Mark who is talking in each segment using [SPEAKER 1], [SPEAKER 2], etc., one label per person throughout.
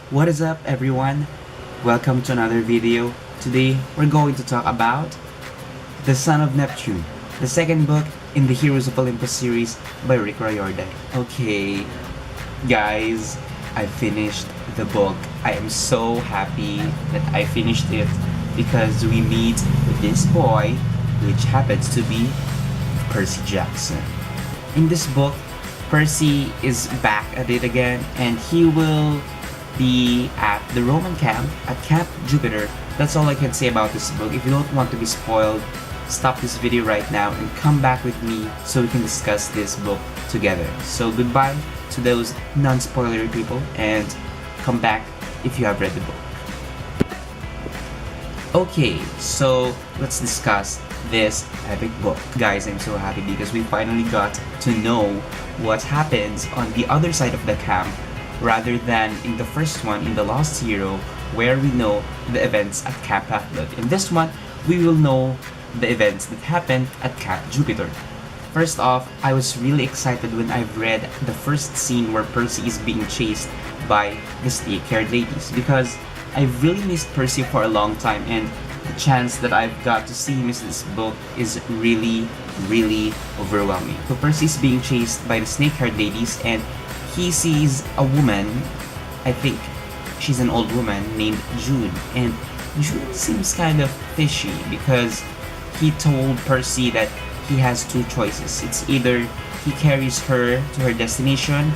[SPEAKER 1] What is up, everyone? Welcome to another video. Today we're going to talk about The Son of Neptune, the second book in the Heroes of Olympus series by Riordan. Okay, guys, I finished the book. I am so happy that I finished it because we meet this boy, which happens to be Percy Jackson. In this book, Percy is back at it again, and he will be at the Roman camp at Camp Jupiter. That's all I can say about this book. If you don't want to be spoiled, stop this video right now and come back with me so we can discuss this book together. So goodbye to those non-spoilery people and come back if you have read the book. Okay, so let's discuss this epic book. Guys, I'm so happy because we finally got to know what happens on the other side of the camp rather than in the first one, in The Lost Hero, where we know the events at Camp Half-Blood. In this one, we will know the events that happened at Camp Jupiter. First off, I was really excited when I read the first scene where Percy is being chased by the snake-haired ladies because I really missed Percy for a long time, and the chance that I've got to see him in this book is really overwhelming. So Percy is being chased by the snake-haired ladies, and he sees a woman, I think she's an old woman named June, and June seems kind of fishy because he told Percy that he has two choices. It's either he carries her to her destination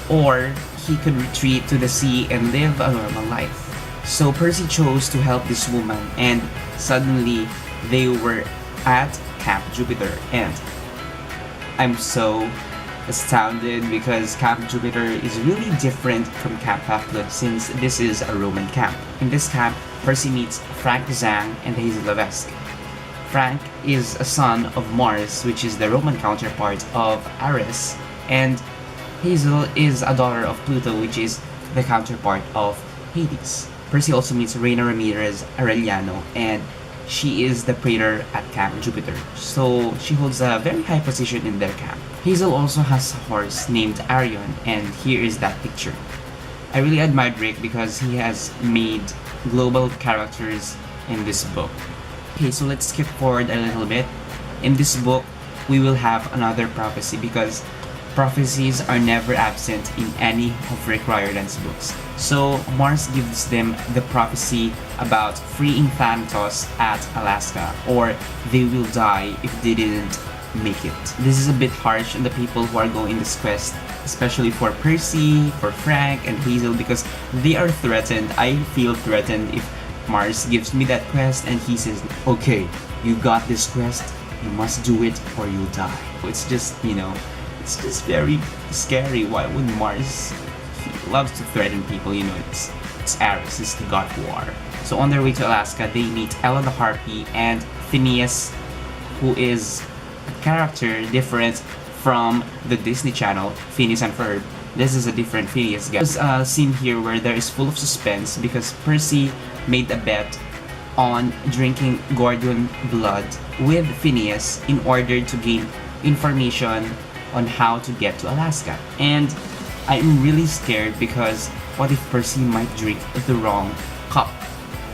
[SPEAKER 1] or he could retreat to the sea and live a normal life. So Percy chose to help this woman, and suddenly they were at Camp Jupiter, and I'm so astounded because Camp Jupiter is really different from Camp Half-Blood since this is a Roman camp. In this camp, Percy meets Frank Zang and Hazel Levesque. Frank is a son of Mars, which is the Roman counterpart of Ares, and Hazel is a daughter of Pluto, which is the counterpart of Hades. Percy also meets Reina Ramirez Arellano, and she is the praetor at Camp Jupiter, so she holds a very high position in their camp. Hazel also has a horse named Arion, and here is that picture. I really admired Rick because he has made global characters in this book. Okay, so let's skip forward a little bit. In this book, we will have another prophecy because prophecies are never absent in any of Rick Riordan's books. So Mars gives them the prophecy about freeing Thanatos at Alaska, or they will die if they didn't make it. This is a bit harsh on the people who are going this quest, especially for Percy, for Frank, and Hazel, because they are threatened. I feel threatened if Mars gives me that quest and he says, okay, you got this quest, you must do it or you'll die. It's just, it's just very scary. Why would Mars? He loves to threaten people, it's Ares, it's the god of war. So on their way to Alaska, they meet Ella the Harpy and Phineas, who is a character different from the Disney Channel, Phineas and Ferb. This is a different Phineas guy. There's a scene here where there is full of suspense because Percy made a bet on drinking Gorgon blood with Phineas in order to gain information on how to get to Alaska. And I'm really scared because what if Percy might drink the wrong cup?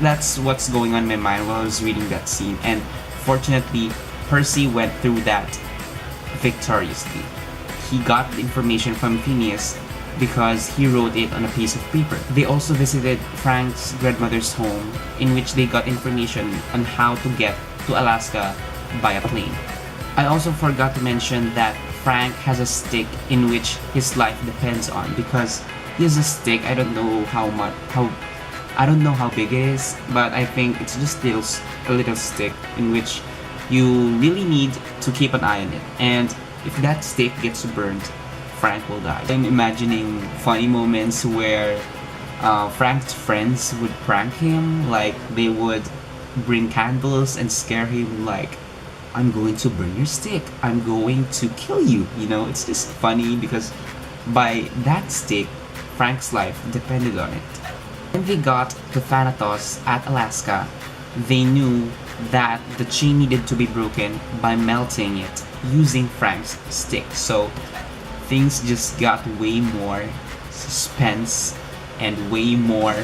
[SPEAKER 1] That's what's going on in my mind while I was reading that scene, and fortunately Percy went through that victoriously. He got the information from Phineas because he wrote it on a piece of paper. They also visited Frank's grandmother's home, in which they got information on how to get to Alaska by a plane. I also forgot to mention that Frank has a stick in which his life depends on because he has a stick. I don't know I don't know how big it is, but I think it's just a little stick in which you really need to keep an eye on it. And if that stick gets burned, Frank will die. I'm imagining funny moments where Frank's friends would prank him, like they would bring candles and scare him like, I'm going to burn your stick, I'm going to kill you. It's just funny because by that stick, Frank's life depended on it. When they got to Thanatos at Alaska, they knew that the chain needed to be broken by melting it using Frank's stick. So things just got way more suspense and way more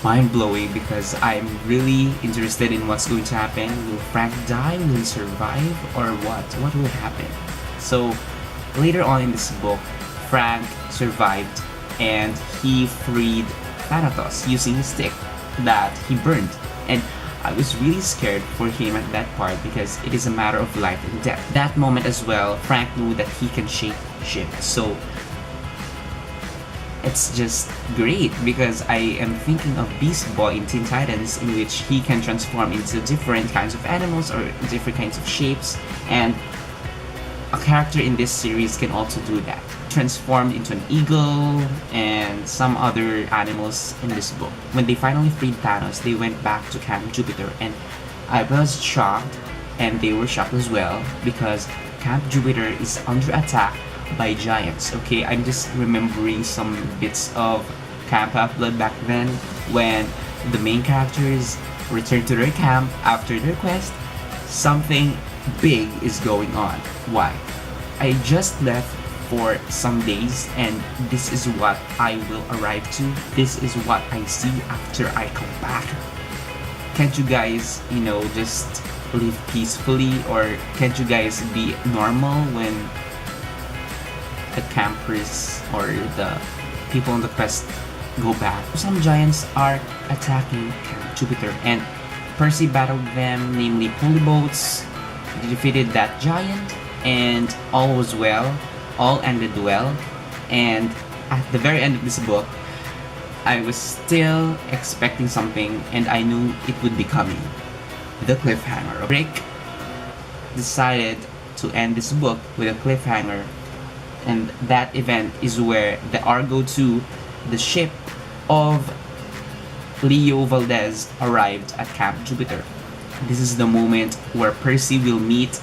[SPEAKER 1] mind-blowing because I'm really interested in what's going to happen. Will Frank die? Will he survive? Or what? What will happen? So later on in this book, Frank survived and he freed Thanatos using a stick that he burned. And I was really scared for him at that part because it is a matter of life and death. That moment as well, Frank knew that he can shape shift. So it's just great because I am thinking of Beast Boy in Teen Titans, in which he can transform into different kinds of animals or different kinds of shapes, and a character in this series can also do that. Transformed into an eagle and some other animals in this book. When they finally freed Thanos, they went back to Camp Jupiter, and I was shocked and they were shocked as well because Camp Jupiter is under attack by giants. Okay, I'm just remembering some bits of Camp Half-Blood back then when the main characters return to their camp after their quest. Something big is going on. Why? I just left for some days and this is what I will arrive to. This is what I see after I come back. Can't you guys, just live peacefully, or can't you guys be normal when the campers or the people on the quest go back? Some giants are attacking Camp Jupiter and Percy battled them, namely pulley boats. He defeated that giant and all was well, all ended well. And at the very end of this book, I was still expecting something and I knew it would be coming. The cliffhanger. Rick decided to end this book with a cliffhanger, and that event is where the Argo 2, the ship of Leo Valdez, arrived at Camp Jupiter. This is the moment where Percy will meet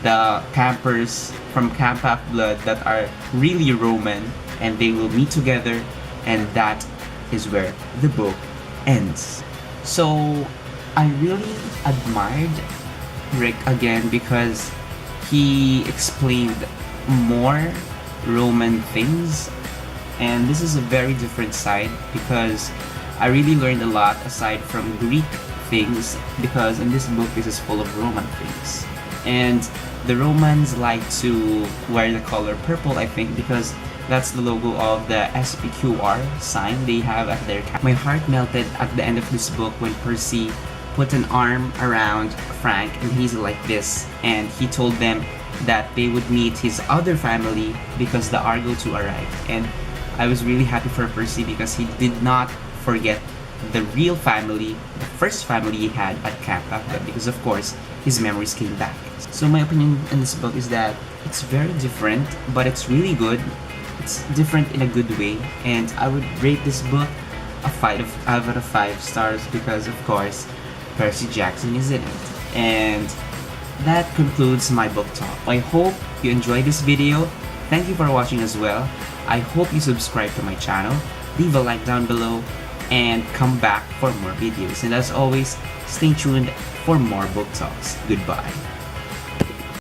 [SPEAKER 1] the campers from Camp Half-Blood that are really Roman, and they will meet together, and that is where the book ends. So I really admired Rick again because he explained more Roman things, and this is a very different side because I really learned a lot aside from Greek things, because in this book this is full of Roman things. And the Romans like to wear the color purple, I think, because that's the logo of the SPQR sign they have at their camp. My heart melted at the end of this book when Percy put an arm around Frank and he's like this, and he told them that they would meet his other family because the Argo 2 arrived. And I was really happy for Percy because he did not forget the real family, the first family he had at Camp Half-Blood, because of course his memories came back. So my opinion in this book is that it's very different, but it's really good. It's different in a good way, and I would rate this book a 5 out of 5 stars because of course Percy Jackson is in it. And that concludes my book talk. I hope you enjoyed this video. Thank you for watching as well. I hope you subscribe to my channel, leave a like down below, and come back for more videos. And as always, stay tuned for more book talks. Goodbye.